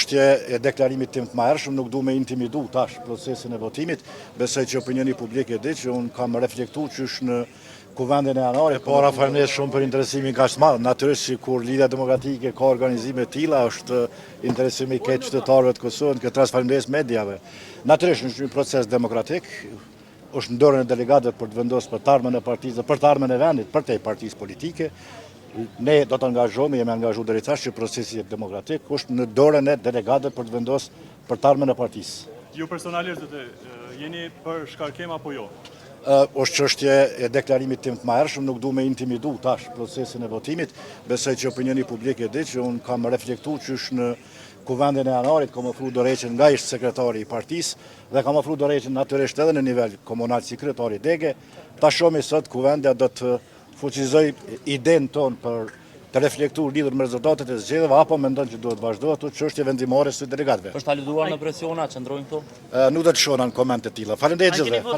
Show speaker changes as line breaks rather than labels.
çështje e deklarimit tim të mëhershëm, nuk du me intimidu tash procesin e votimit, besoj që opinioni publik e di që unë kam reflektuar qysh në kuvendin e janarit. Para faleminderit shumë për interesimin kaq të madh. Natyrisht që kur Lidhja Demokratike ka organizime të tilla, është interesimi i keq qytetarëve të Kosovës, këtë rast faleminderit mediave. Natyrisht është një proces demokratik, është në dorën e delegatëve për të vendosur për të ardhmen e partisë, për të ardhmen e vendit, për te partisë politike. Ne do të angazhohemi, jemi angazhuar deri tash që procesi demokratik është në dorën e delegatëve për të vendosur për të ardhmen e partisë.
Ju personalisht jeni për shkarkim apo jo?
Është çështje e deklarimit tim të mëhershëm, nuk du me intimidu tash procesin e votimit, besoj që opinioni publik e di që unë kam reflektuar qysh në kuvendin e janarit, kam ofruar dorëheqjen nga ish sekretari i partisë dhe kam ofruar dorëheqjen natyrisht edhe në nivel komunal sekretari dege. Ta shohim sot kuvendja do të fuqizoj idenë tonë për të reflektuar lidhur me rezultatet e zgjedhjeve apo mendon që duhet vazhdohet ato çështje vendimore së delegatëve.
Është aluduar në presiona, çndrojnë këtu?
Nuk do të shohna në komente të tilla. Faleminderit gjithëve.